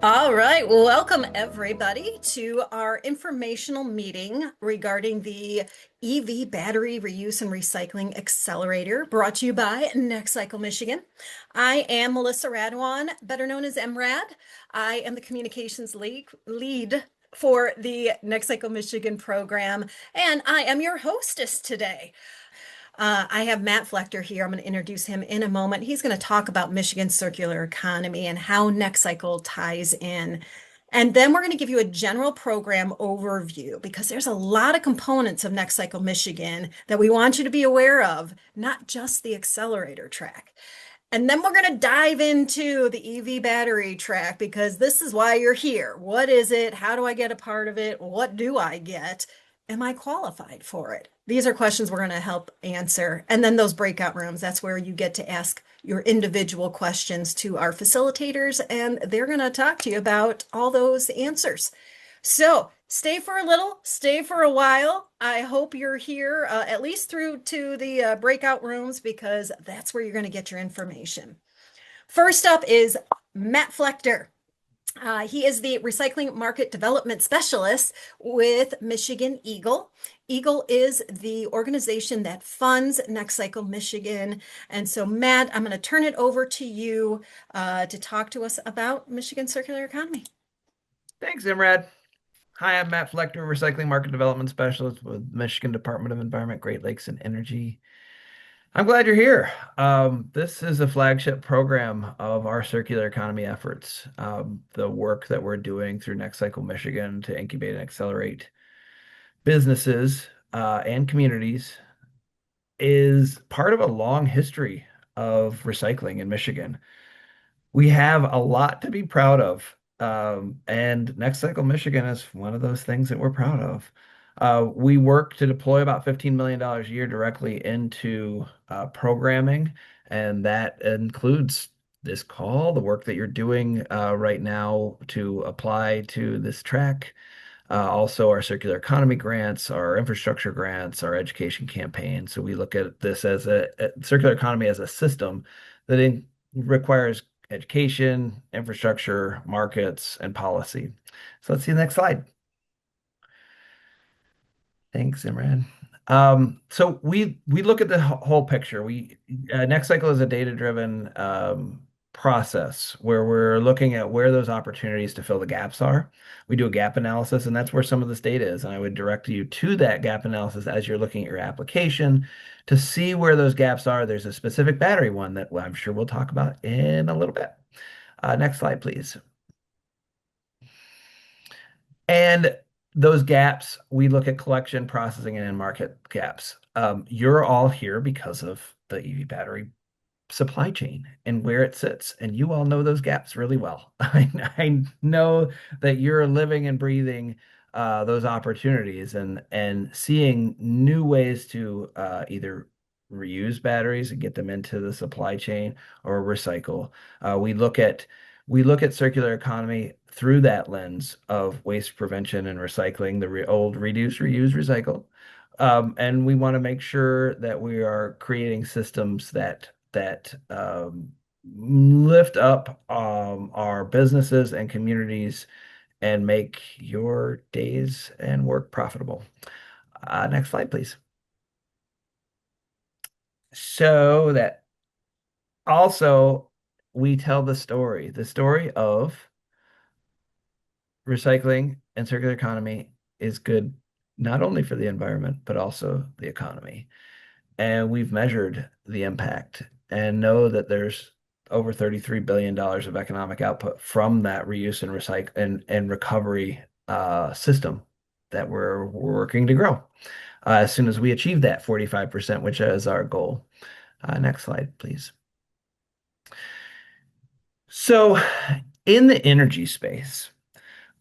All right, welcome everybody to our informational meeting regarding the EV Battery Reuse and Recycling Accelerator brought to you by NextCycle Michigan. I am Melissa Radwan, better known as MRAD. I am the communications lead for the NextCycle Michigan program, and I am your hostess today. I have Matt Flechter here. I'm going to introduce him in a moment. He's going to talk about Michigan's circular economy and how NextCycle ties in. And then we're going to give you a general program overview because there's a lot of components of NextCycle Michigan that we want you to be aware of, not just the accelerator track. And then we're going to dive into the EV battery track because this is why you're here. What is it? How do I get a part of it? What do I get? Am I qualified for it? These are questions we're going to help answer. And then those breakout rooms, that's where you get to ask your individual questions to our facilitators, and they're going to talk to you about all those answers. So stay for a little, stay for a while. I hope you're here at least through to the breakout rooms because that's where you're going to get your information. First up is Matt Flechter. He is the Recycling Market Development Specialist with Michigan Eagle. Eagle is the organization that funds NextCycle Michigan. And so, Matt, I'm going to turn it over to you to talk to us about Michigan circular economy. Thanks, Imrad. Hi, I'm Matt Flechter, Recycling Market Development Specialist with Michigan Department of Environment, Great Lakes, and Energy. I'm glad you're here. This is a flagship program of our circular economy efforts. The work that we're doing through NextCycle Michigan to incubate and accelerate businesses and communities is part of a long history of recycling in Michigan. We have a lot to be proud of. And NextCycle Michigan is one of those things that we're proud of. We work to deploy about $15 million a year directly into programming, and that includes this call, the work that you're doing right now to apply to this track. Also, our circular economy grants, our infrastructure grants, our education campaign. So we look at this as a circular economy as a system that requires education, infrastructure, markets, and policy. So let's see the next slide. Thanks, Imran. So we look at the whole picture. NextCycle is a data-driven process where we're looking at where those opportunities to fill the gaps are. We do a gap analysis, and that's where some of this data is. And I would direct you to that gap analysis as you're looking at your application to see where those gaps are. There's a specific battery one that I'm sure we'll talk about in a little bit. Next slide, please. And those gaps, we look at collection, processing, and in-market gaps. You're all here because of the EV battery supply chain and where it sits, and you all know those gaps really well. I know that you're living and breathing those opportunities and seeing new ways to either reuse batteries and get them into the supply chain or recycle. We look at circular economy through that lens of waste prevention and recycling, the old reduce, reuse, recycle. And we want to make sure that we are creating systems that lift up our businesses and communities and make your days and work profitable. Next slide, please. So that also we tell the story of recycling and circular economy is good not only for the environment, but also the economy. And we've measured the impact and know that there's over $33 billion of economic output from that reuse and recycle and recovery system that we're working to grow. As soon as we achieve that 45%, which is our goal. Next slide, please. So in the energy space,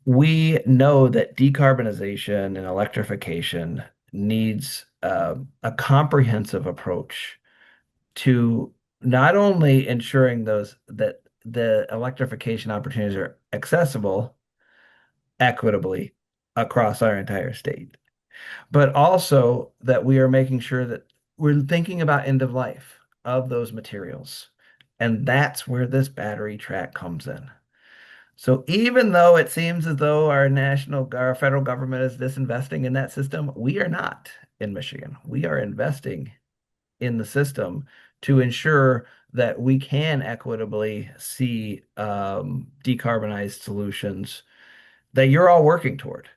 we know that decarbonization and electrification needs a comprehensive approach to not only ensuring those that the electrification opportunities are accessible equitably across our entire state, but also that we are making sure that we're thinking about end of life of those materials. And that's where this battery track comes in. So even though it seems as though our federal government is disinvesting in that system, we are not in Michigan. We are investing in the system to ensure that we can equitably see decarbonized solutions that you're all working toward.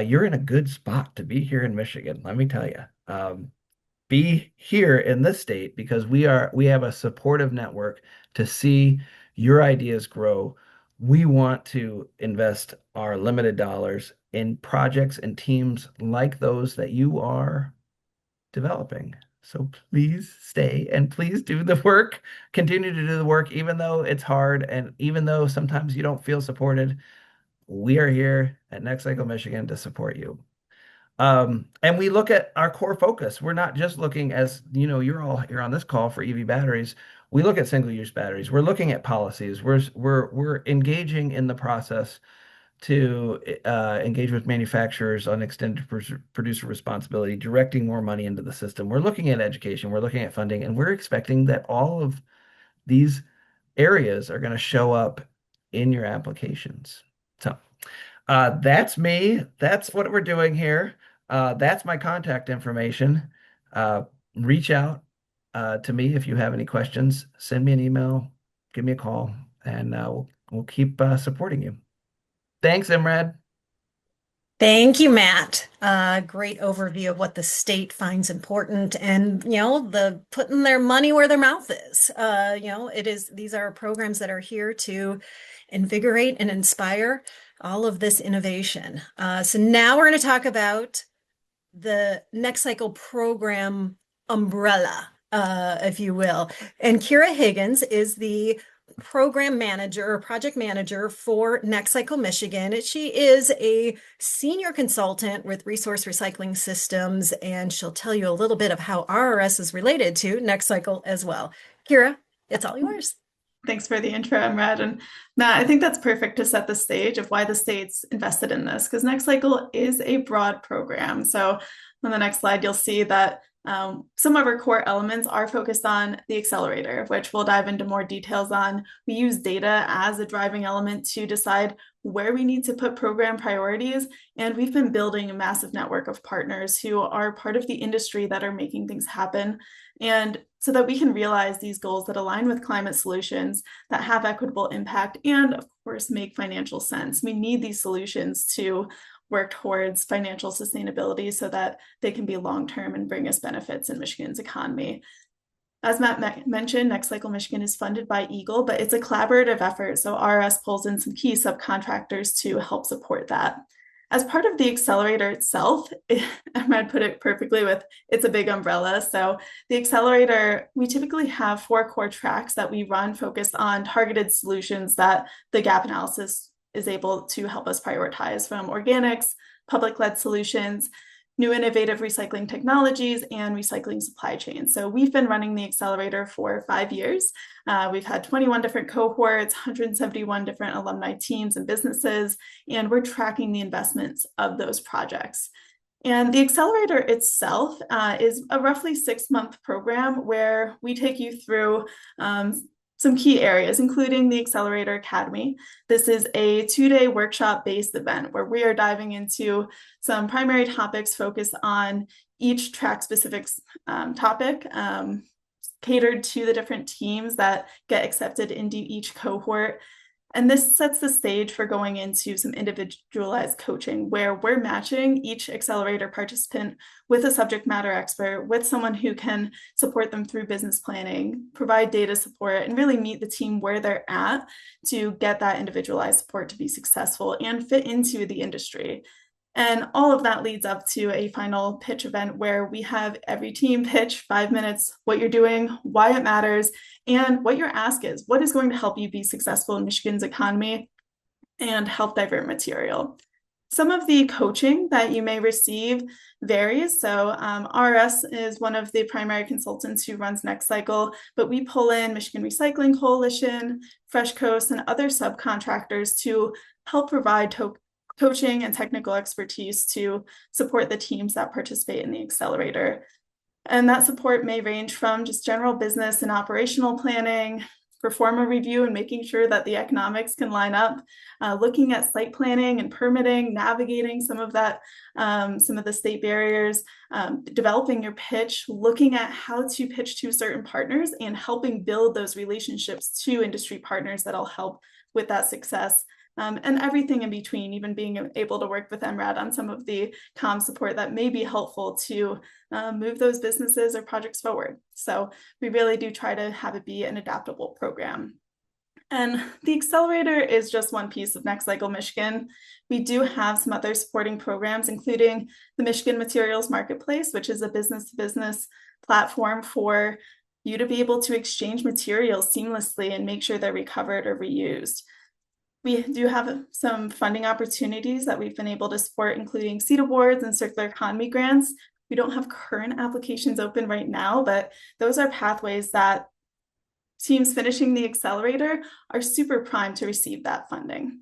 You're in a good spot to be here in Michigan, let me tell you. Be here in this state because we have a supportive network to see your ideas grow. We want to invest our limited dollars in projects and teams like those that you are developing. So please stay and please do the work. Continue to do the work, even though it's hard and even though sometimes you don't feel supported. We are here at NextCycle Michigan to support you. And we look at our core focus. We're not just looking as, you're all here on this call for EV batteries. We look at single-use batteries. We're looking at policies. We're engaging in the process to engage with manufacturers on extended producer responsibility, directing more money into the system. We're looking at education. We're looking at funding, and we're expecting that all of these areas are going to show up in your applications. So that's me. That's what we're doing here. That's my contact information. Uh, Reach out to me if you have any questions. Send me an email, give me a call, and we'll keep supporting you. Thanks, Imrad. Thank you, Matt. Great overview of what the state finds important and, the putting their money where their mouth is. These are programs that are here to invigorate and inspire all of this innovation. So now we're going to talk about the Next Cycle program umbrella, if you will. And Kira Higgins is the program manager or project manager for NextCycle Michigan. She is a senior consultant with Resource Recycling Systems, and she'll tell you a little bit of how RRS is related to NextCycle as well. Kira, it's all yours. Thanks for the intro, Imrad. And Matt, I think that's perfect to set the stage of why the state's invested in this, because NextCycle is a broad program. So on the next slide, you'll see that some of our core elements are focused on the accelerator, which we'll dive into more details on. We use data as a driving element to decide where we need to put program priorities. And we've been building a massive network of partners who are part of the industry that are making things happen. And so that we can realize these goals that align with climate solutions that have equitable impact and, of course, make financial sense. We need these solutions to work towards financial sustainability so that they can be long-term and bring us benefits in Michigan's economy. As Matt mentioned, NextCycle Michigan is funded by Eagle, but it's a collaborative effort. So RS pulls in some key subcontractors to help support that. As part of the accelerator itself, Ahmed put it perfectly with it's a big umbrella. So the accelerator, we typically have 4 core tracks that we run focused on targeted solutions that the gap analysis is able to help us prioritize, from organics, public-led solutions, new innovative recycling technologies, and recycling supply chains. So we've been running the accelerator for 5 years. We've had 21 different cohorts, 171 different alumni teams and businesses, and we're tracking the investments of those projects. And the accelerator itself is a roughly 6-month program where we take you through some key areas, including the Accelerator Academy. This is a 2-day workshop-based event where we are diving into some primary topics focused on each track-specific topic, catered to the different teams that get accepted into each cohort. And this sets the stage for going into some individualized coaching where we're matching each accelerator participant with a subject matter expert, with someone who can support them through business planning, provide data support, and really meet the team where they're at to get that individualized support to be successful and fit into the industry. And all of that leads up to a final pitch event where we have every team pitch 5 minutes, what you're doing, why it matters, and what your ask is. What is going to help you be successful in Michigan's economy and help divert material? Some of the coaching that you may receive varies. So RS is one of the primary consultants who runs NextCycle, but we pull in Michigan Recycling Coalition, Fresh Coast, and other subcontractors to help provide coaching and technical expertise to support the teams that participate in the accelerator. And that support may range from just general business and operational planning, perform a review and making sure that the economics can line up, looking at site planning and permitting, navigating some of that, some of the state barriers, developing your pitch, looking at how to pitch to certain partners and helping build those relationships to industry partners that'll help with that success. And everything in between, even being able to work with MRAD on some of the comm support that may be helpful to move those businesses or projects forward. So we really do try to have it be an adaptable program. And the accelerator is just one piece of NextCycle Michigan. We do have some other supporting programs, including the Michigan Materials Marketplace, which is a business-to-business platform for you to be able to exchange materials seamlessly and make sure they're recovered or reused. We do have some funding opportunities that we've been able to support, including seed awards and circular economy grants. We don't have current applications open right now, but those are pathways that teams finishing the accelerator are super primed to receive that funding.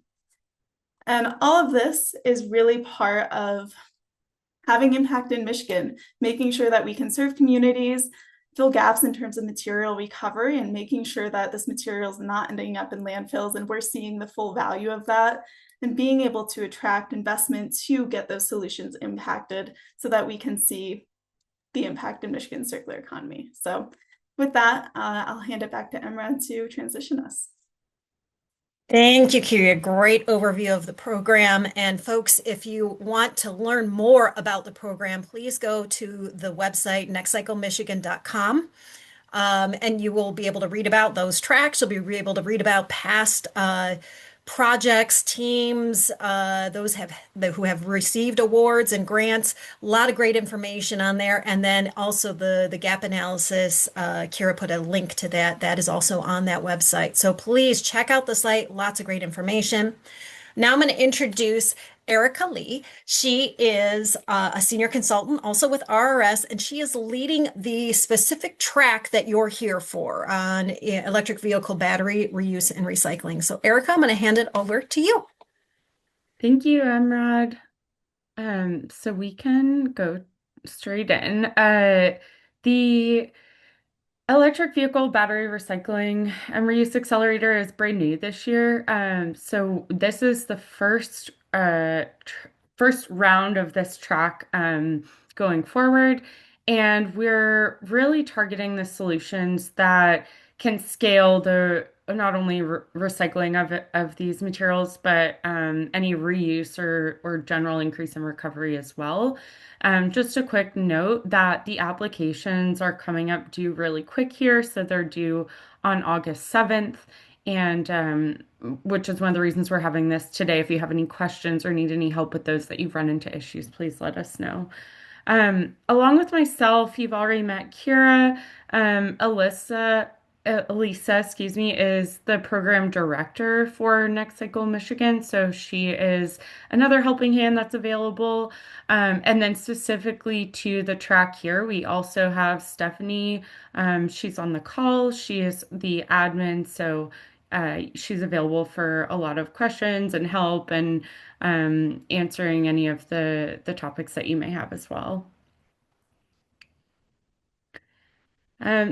And all of this is really part of having impact in Michigan, making sure that we can serve communities, fill gaps in terms of material recovery, and making sure that this material is not ending up in landfills and we're seeing the full value of that, and being able to attract investment to get those solutions impacted so that we can see the impact in Michigan's circular economy. So with that, I'll hand it back to Emrad to transition us. Thank you, Kyria. Great overview of the program. And folks, if you want to learn more about the program, please go to the website, nextcyclemichigan.com. And you will be able to read about those tracks. You'll be able to read about past projects, teams, those who have received awards and grants. A lot of great information on there. And then also the gap analysis. Kira put a link to that. That is also on that website. So please check out the site. Lots of great information. Now I'm going to introduce Erica Lee. She is a senior consultant also with RRS, and she is leading the specific track that you're here for on electric vehicle battery reuse and recycling. So Erica, I'm going to hand it over to you. Thank you, Emrad. So we can go straight in. The electric vehicle battery recycling and reuse accelerator is brand new this year. So this is the first round of this track going forward, and we're really targeting the solutions that can scale the not only recycling of these materials, but any reuse or general increase in recovery as well. Just a quick note that the applications are coming up due really quick here. So they're due on August 7th, and which is one of the reasons we're having this today. If you have any questions or need any help with those that you've run into issues, please let us know. Along with myself, you've already met Kira. Elisa, excuse me, is the program director for NextCycle Michigan. So she is another helping hand that's available. And then specifically to the track here, we also have Stephanie. She's on the call. She is the admin. So she's available for a lot of questions and help and answering any of the topics that you may have as well.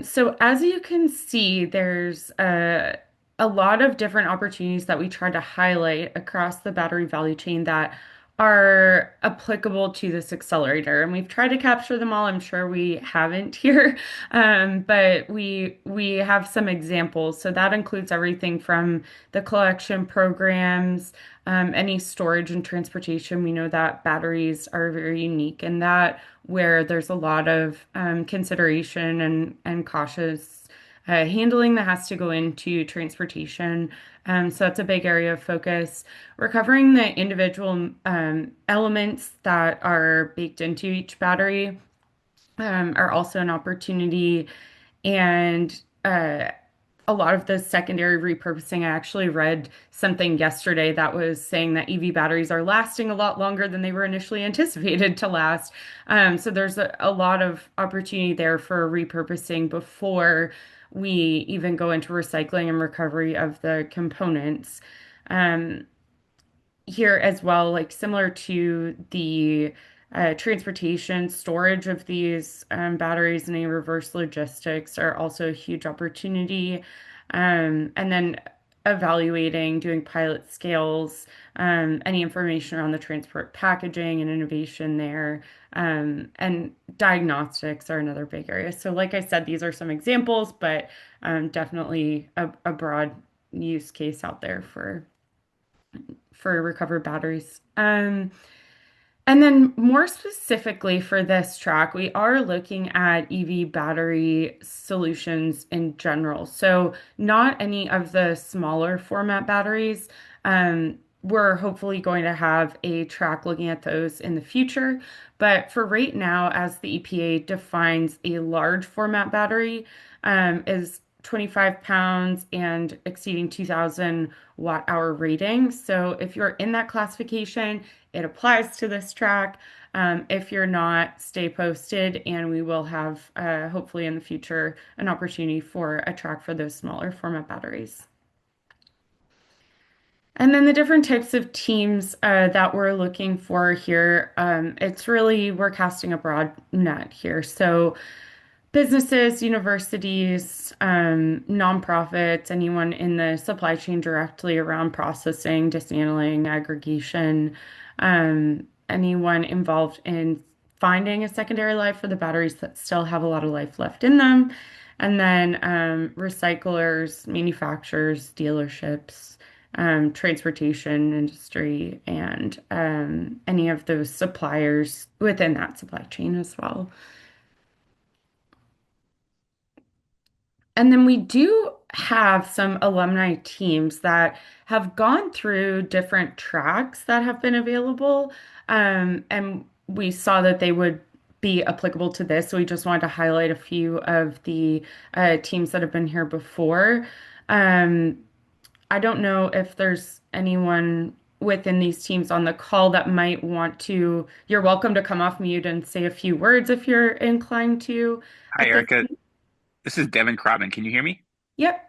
So as you can see, there's a lot of different opportunities that we try to highlight across the battery value chain that are applicable to this accelerator. And we've tried to capture them all. I'm sure we haven't here, but we have some examples. So that includes everything from the collection programs, any storage and transportation. We know that batteries are very unique in that, where there's a lot of consideration and cautious handling that has to go into transportation. So that's a big area of focus. We're covering the individual elements that are baked into each battery are also an opportunity. And a lot of the secondary repurposing, I actually read something yesterday that was saying that EV batteries are lasting a lot longer than they were initially anticipated to last. So there's a lot of opportunity there for repurposing before we even go into recycling and recovery of the components. Here as well, like similar to the transportation, storage of these batteries and any reverse logistics are also a huge opportunity. and then evaluating, doing pilot scales, any information around the transport packaging and innovation there. And diagnostics are another big area. So, like I said, these are some examples, but definitely a broad use case out there for recovered batteries. And then more specifically for this track, we are looking at EV battery solutions in general. So not any of the smaller format batteries. We're hopefully going to have a track looking at those in the future. But for right now, as the EPA defines a large format battery, is 25 pounds and exceeding 2000 watt hour rating. So if you're in that classification, it applies to this track. If you're not, stay posted, and we will have, hopefully in the future, an opportunity for a track for those smaller format batteries. And then the different types of teams that we're looking for here, it's really, we're casting a broad net here. So businesses, universities, nonprofits, anyone in the supply chain directly around processing, dismantling, aggregation, anyone involved in finding a secondary life for the batteries that still have a lot of life left in them. And then recyclers, manufacturers, dealerships, transportation industry, and any of those suppliers within that supply chain as well. And then we do have some alumni teams that have gone through different tracks that have been available. And we saw that they would be applicable to this. So we just wanted to highlight a few of the teams that have been here before. Um, I don't know if there's anyone within these teams on the call that might want to. You're welcome to come off mute and say a few words if you're inclined to Hi, at this Erica. point. This is Devin Crotman. Can you hear me? Yep.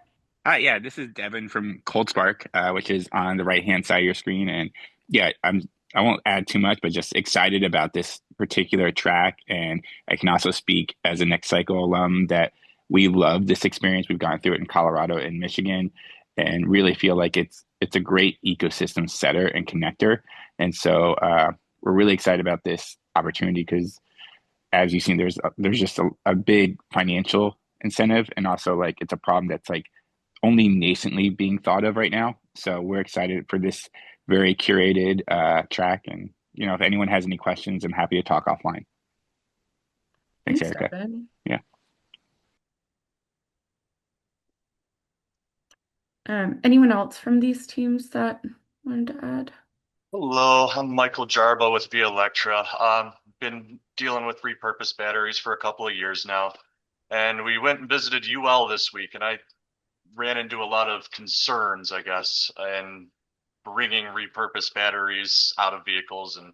Yeah, this is Devin from Cold Spark, which is on the right-hand side of your screen. And yeah, I won't add too much, but just excited about this particular track. And I can also speak as a NextCycle alum that we love this experience. We've gone through it in Colorado and Michigan, and really feel like it's a great ecosystem setter and connector. And so we're really excited about this opportunity because as you've seen, there's just a big financial incentive, and also like it's a problem that's like only nascently being thought of right now. So we're excited for this very curated track. And if anyone has any questions, I'm happy to talk offline. Thanks, Thanks, Erica. Devin. Yeah. Anyone else from these teams that wanted to add? Hello, I'm Michael Jarbo with Via Electra. Been dealing with repurposed batteries for a couple of years now, and we went and visited UL this week, and I ran into a lot of concerns, I guess, in bringing repurposed batteries out of vehicles and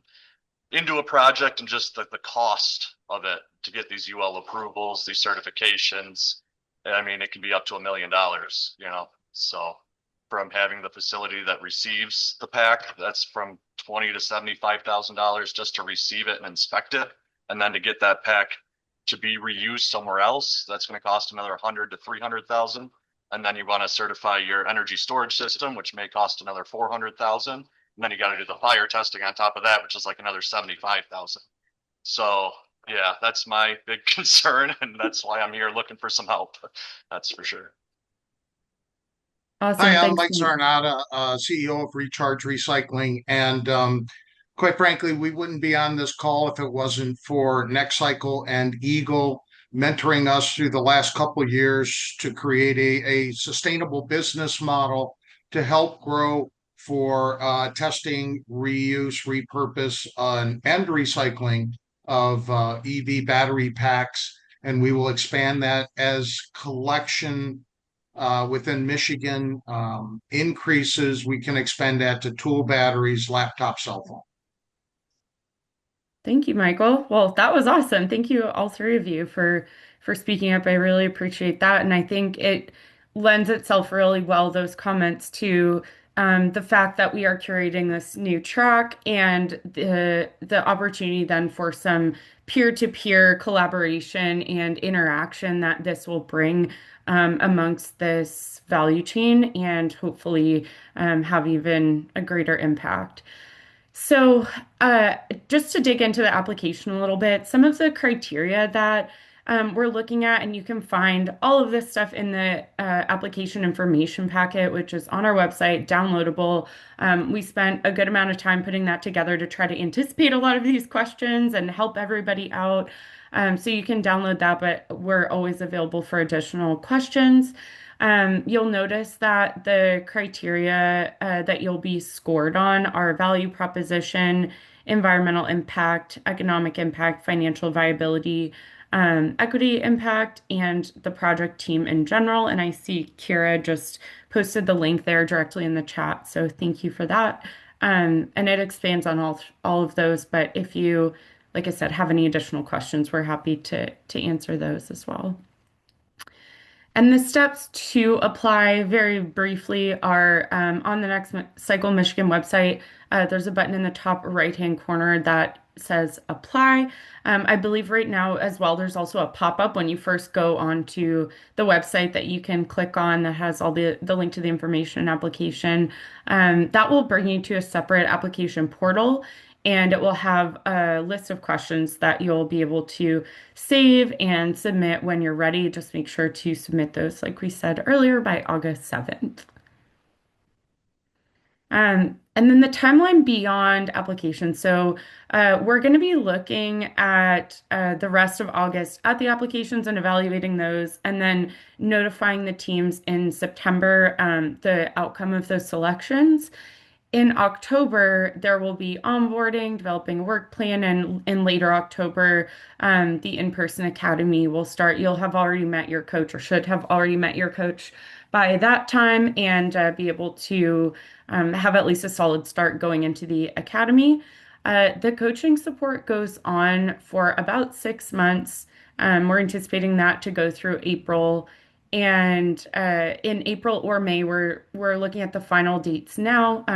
into a project, and just the cost of it to get these UL approvals, these certifications. I mean, it can be up to $1 million, so from having the facility that receives the pack, that's from $20,000 to $75,000 just to receive it and inspect it. And then to get that pack to be reused somewhere else, that's going to cost another 100 to 300,000. And then you want to certify your energy storage system, which may cost another 400,000. And then you got to do the fire testing on top of that, which is like another 75,000. So yeah, that's my big concern, and that's why I'm here looking for some help. That's for sure. Awesome. Hi, I'm Thanks. Mike Zarnata, CEO of Recharge Recycling. And quite frankly, we wouldn't be on this call if it wasn't for NextCycle and Eagle mentoring us through the last couple of years to create a sustainable business model to help grow for testing, reuse, repurpose, and recycling of EV battery packs. And we will expand that as collection within Michigan increases, we can expand that to tool batteries, laptop, cell phone. Thank you, Michael. Well, that was awesome. Thank you, all three of you, for speaking up. I really appreciate that, and I think it lends itself really well, those comments, to the fact that we are curating this new track and the opportunity then for some peer-to-peer collaboration and interaction that this will bring amongst this value chain and hopefully have even a greater impact. So, just to dig into the application a little bit, some of the criteria that we're looking at, and you can find all of this stuff in the application information packet, which is on our website, downloadable. We spent a good amount of time putting that together to try to anticipate a lot of these questions and help everybody out. So you can download that, but we're always available for additional questions. You'll notice that the criteria that you'll be scored on are value proposition, environmental impact, economic impact, financial viability, equity impact, and the project team in general. And I see Kira just posted the link there directly in the chat. So thank you for that. And it expands on all of those. But if you, like I said, have any additional questions, we're happy to answer those as well. And the steps to apply very briefly are on the NextCycle Michigan website. There's a button in the top right-hand corner that says apply. I believe right now as well, there's also a pop-up when you first go onto the website that you can click on that has all the link to the information and application. That will bring you to a separate application portal, and it will have a list of questions that you'll be able to save and submit when you're ready. Just make sure to submit those, like we said earlier, by August 7th. And then the timeline beyond application. So we're going to be looking at the rest of August at the applications and evaluating those, and then notifying the teams in September the outcome of those selections. In October, there will be onboarding, developing a work plan, and in later October, the in-person academy will start. You'll have already met your coach or should have already met your coach by that time and be able to have at least a solid start going into the academy. The coaching support goes on for about 6 months. We're anticipating that to go through April. And in April or May, we're looking at the final dates now.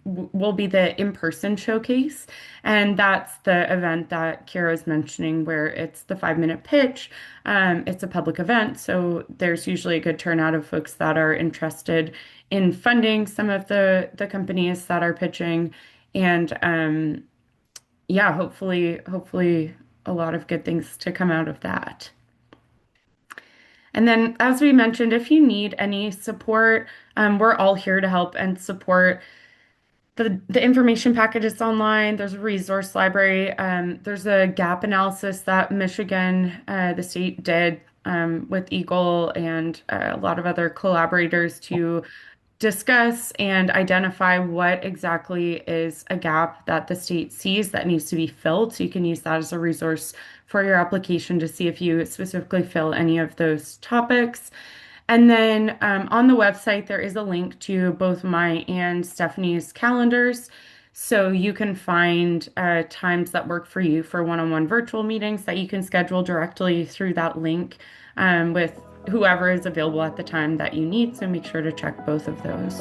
Will be the in-person showcase, and that's the event that Kira's mentioning, where it's the 5-minute pitch. It's a public event, so there's usually a good turnout of folks that are interested in funding some of the companies that are pitching, and yeah, hopefully a lot of good things to come out of that. And then, as we mentioned, if you need any support, we're all here to help and support. The information package is online. There's a resource library. There's a gap analysis that Michigan, the state, did with Eagle and a lot of other collaborators to discuss and identify what exactly is a gap that the state sees that needs to be filled. So you can use that as a resource for your application to see if you specifically fill any of those topics. And then on the website, there is a link to both my and Stephanie's calendars. So you can find times that work for you for one-on-one virtual meetings that you can schedule directly through that link with whoever is available at the time that you need. So make sure to check both of those.